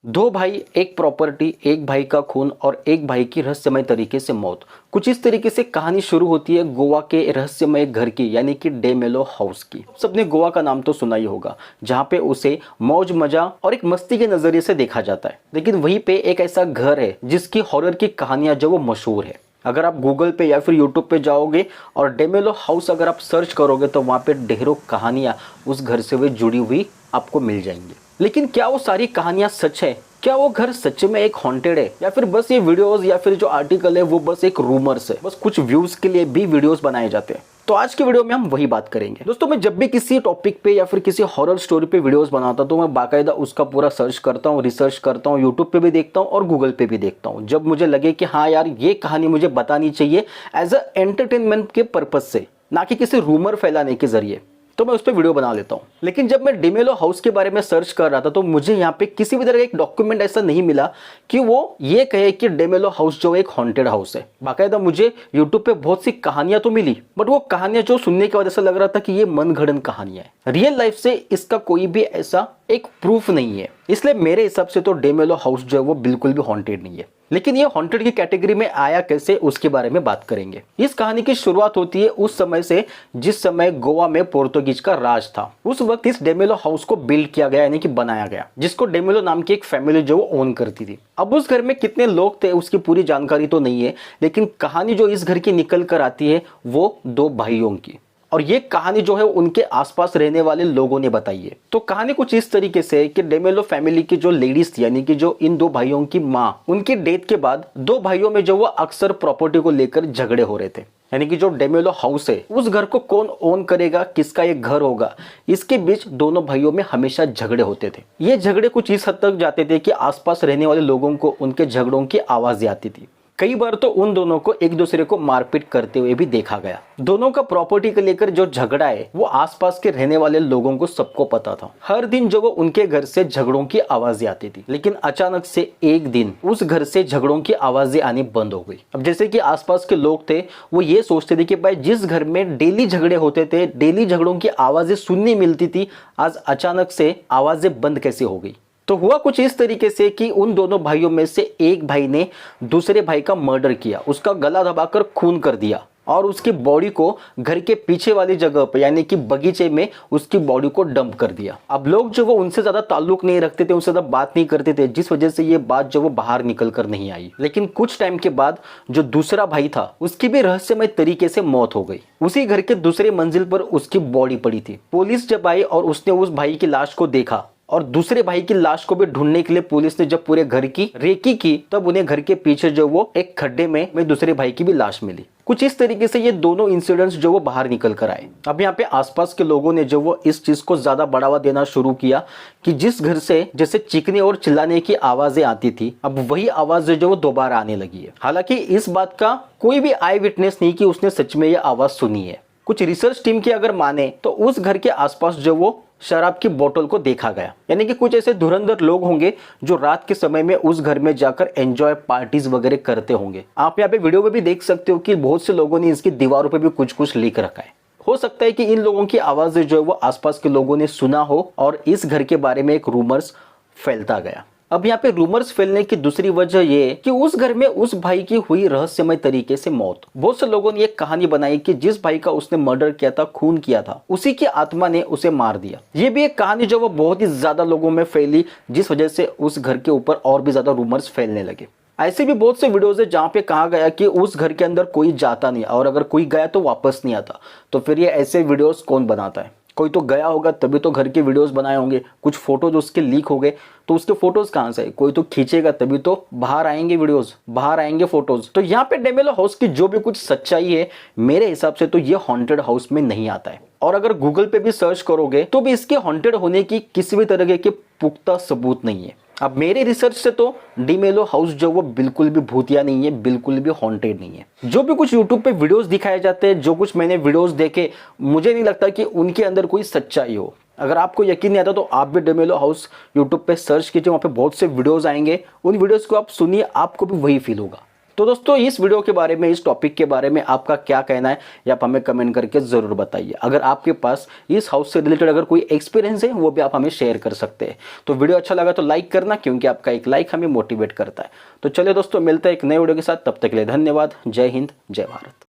दो भाई, एक प्रॉपर्टी, एक भाई का खून और एक भाई की रहस्यमय तरीके से मौत। कुछ इस तरीके से कहानी शुरू होती है गोवा के रहस्यमय घर की, यानी कि डे मेलो हाउस की। सबने गोवा का नाम तो सुना ही होगा, जहां पे उसे मौज मजा और एक मस्ती के नजरिए से देखा जाता है। लेकिन वहीं पे एक ऐसा घर है जिसकी हॉरर की कहानियां जो वो मशहूर है। अगर आप गूगल पे या फिर यूट्यूब पे जाओगे और डे मेलो हाउस अगर आप सर्च करोगे तो वहां पे ढेरों कहानियां उस घर से हुई जुड़ी हुई आपको मिल जाएंगी। लेकिन क्या वो सारी कहानियां सच है? क्या वो घर सच में एक हॉन्टेड है, या फिर बस ये वीडियोस या फिर जो आर्टिकल है वो बस एक रूमर्स है, बस कुछ व्यूज के लिए भी वीडियोस बनाए जाते हैं? तो आज की वीडियो में हम वही बात करेंगे। दोस्तों, मैं जब भी किसी टॉपिक पे या फिर किसी हॉरर स्टोरी पे वीडियोस बनाता हूं तो मैं बाकायदा उसका पूरा सर्च करता हूं, रिसर्च करता हूं, यूट्यूब पे भी देखता हूं और गूगल पे भी देखता हूं। जब मुझे लगे कि हाँ यार, ये कहानी मुझे बतानी चाहिए एज अ एंटरटेनमेंट के पर्पज से, ना कि किसी रूमर फैलाने के जरिए, तो मैं उस पर वीडियो बना लेता हूँ। लेकिन जब मैं डे मेलो हाउस के बारे में सर्च कर रहा था तो मुझे यहाँ पे किसी भी तरह का एक डॉक्यूमेंट ऐसा नहीं मिला कि वो ये कहे कि डे मेलो हाउस जो एक हॉन्टेड हाउस है। बाकायदा मुझे यूट्यूब पे बहुत सी कहानियां तो मिली, बट वो कहानियां जो सुनने की वजह से लग रहा था कि ये मनगढ़ंत कहानियां है। रियल लाइफ से इसका कोई भी ऐसा एक प्रूफ नहीं है। इसलिए मेरे हिसाब से तो डे मेलो हाउस जो है वो बिल्कुल भी हॉन्टेड नहीं है। लेकिन ये हॉन्टेड की कैटेगरी में आया कैसे, उसके बारे में बात करेंगे। इस कहानी की शुरुआत होती है उस समय से जिस समय गोवा में पोर्तुगीज का राज था। उस वक्त इस डे मेलो हाउस को बिल्ड किया गया, यानी कि बनाया गया, जिसको डे मेलो नाम की एक फैमिली जो वो ओन करती थी। अब उस घर में कितने लोग थे उसकी पूरी जानकारी तो नहीं है, लेकिन कहानी जो इस घर की निकल कर आती है वो दो भाइयों की, और ये कहानी जो है उनके आसपास रहने वाले लोगों ने बताई है। तो कहानी कुछ इस तरीके से है कि डे मेलो फैमिली की जो लेडीज थी, यानी कि जो इन दो भाइयों की माँ, उनकी डेथ के बाद दो भाइयों में जो वो अक्सर प्रॉपर्टी को लेकर झगड़े हो रहे थे। यानी कि जो डे मेलो हाउस है उस घर को कौन ओन करेगा, किसका ये घर होगा, इसके बीच दोनों भाइयों में हमेशा झगड़े होते थे। ये झगड़े कुछ इस हद तक जाते थे कि आसपास रहने वाले लोगों को उनके झगड़ों की आवाज आती थी। कई बार तो उन दोनों को एक दूसरे को मारपीट करते हुए भी देखा गया। दोनों का प्रॉपर्टी को लेकर जो झगड़ा है वो आसपास के रहने वाले लोगों को सबको पता था। हर दिन जो वो उनके घर से झगड़ों की आवाजें आती थी, लेकिन अचानक से एक दिन उस घर से झगड़ों की आवाजें आनी बंद हो गई। अब जैसे कि आसपास के लोग थे वो ये सोचते थे कि भाई जिस घर में डेली झगड़े होते थे, डेली झगड़ों की आवाजें सुनने मिलती थी, आज अचानक से आवाजें बंद कैसे हो गई। तो हुआ कुछ इस तरीके से कि उन दोनों भाइयों में से एक भाई ने दूसरे भाई का मर्डर किया, उसका गला दबाकर खून कर दिया और उसकी बॉडी को घर के पीछे वाली जगह पे, यानी कि बगीचे में उसकी बॉडी को डंप कर दिया। अब लोग जो वो उनसे ज्यादा ताल्लुक नहीं रखते थे, उनसे ज्यादा बात नहीं करते थे, जिस वजह से ये बात जो वो बाहर निकल कर नहीं आई। लेकिन कुछ टाइम के बाद जो दूसरा भाई था उसकी भी रहस्यमय तरीके से मौत हो गई। उसी घर के दूसरे मंजिल पर उसकी बॉडी पड़ी थी। पुलिस जब आई और उसने उस भाई की लाश को देखा और दूसरे भाई की लाश को भी ढूंढने के लिए पुलिस ने जब पूरे घर की रेकी की, तब उन्हें घर के पीछे जो वो एक खड्डे में दूसरे भाई की भी लाश मिली। कुछ इस तरीके से ये दोनों इंसिडेंट्स जो वो बाहर निकल कर आए। अब यहाँ पे आसपास के लोगों ने जो वो इस चीज को ज्यादा बढ़ावा देना शुरू किया कि जिस घर से जैसे चीखने और चिल्लाने की आवाजें आती थी, अब वही आवाज जो वो दोबारा आने लगी है। हालांकि इस बात का कोई भी आई विटनेस नहीं कि उसने सच में ये आवाज सुनी है। कुछ रिसर्च टीम की अगर माने तो उस घर के आसपास जो वो शराब की बोतल को देखा गया, यानी कि कुछ ऐसे धुरंधर लोग होंगे जो रात के समय में उस घर में जाकर एंजॉय पार्टीज वगैरह करते होंगे। आप यहाँ पे वीडियो में भी देख सकते हो कि बहुत से लोगों ने इसकी दीवारों पे भी कुछ कुछ लिख रखा है। हो सकता है कि इन लोगों की आवाजें जो है वो आसपास के लोगों ने सुना हो और इस घर के बारे में एक रूमर्स फैलता गया। अब यहाँ पे रूमर्स फैलने की दूसरी वजह ये कि उस घर में उस भाई की हुई रहस्यमय तरीके से मौत। बहुत से लोगों ने एक कहानी बनाई कि जिस भाई का उसने मर्डर किया था, खून किया था, उसी की आत्मा ने उसे मार दिया। ये भी एक कहानी जो वो बहुत ही ज्यादा लोगों में फैली, जिस वजह से उस घर के ऊपर और भी ज्यादा रूमर्स फैलने लगे। ऐसे भी बहुत से वीडियोस है जहाँ पे कहा गया कि उस घर के अंदर कोई जाता नहीं और अगर कोई गया तो वापस नहीं आता। तो फिर ये ऐसे वीडियोस कौन बनाता है? कोई तो गया होगा तभी तो घर के वीडियोस बनाए होंगे। कुछ फोटोज उसके लीक हो गए तो उसके फोटोज कहाँ से? कोई तो खींचेगा तभी तो बाहर आएंगे वीडियोस, बाहर आएंगे फोटोज। तो यहाँ पे डे मेलो हाउस की जो भी कुछ सच्चाई है, मेरे हिसाब से तो ये हॉन्टेड हाउस में नहीं आता है। और अगर गूगल पे भी सर्च करोगे तो भी इसके हॉन्टेड होने की किसी भी तरह के पुख्ता सबूत नहीं है। अब मेरे रिसर्च से तो डे मेलो हाउस जो वो बिल्कुल भी भूतिया नहीं है, बिल्कुल भी हॉन्टेड नहीं है। जो भी कुछ यूट्यूब पे वीडियोस दिखाए जाते हैं, जो कुछ मैंने वीडियोस देखे, मुझे नहीं लगता कि उनके अंदर कोई सच्चाई हो। अगर आपको यकीन नहीं आता तो आप भी डे मेलो हाउस यूट्यूब पे सर्च कीजिए, वहाँ पे बहुत से वीडियोस आएंगे। उन वीडियोस को आप सुनिए, आपको भी वही फील होगा। तो दोस्तों इस वीडियो के बारे में, इस टॉपिक के बारे में आपका क्या कहना है ये आप हमें कमेंट करके ज़रूर बताइए। अगर आपके पास इस हाउस से रिलेटेड अगर कोई एक्सपीरियंस है वो भी आप हमें शेयर कर सकते हैं। तो वीडियो अच्छा लगा तो लाइक करना, क्योंकि आपका एक लाइक हमें मोटिवेट करता है। तो चलिए दोस्तों, मिलते हैं एक नए वीडियो के साथ, तब तक के लिए धन्यवाद। जय हिंद, जय भारत।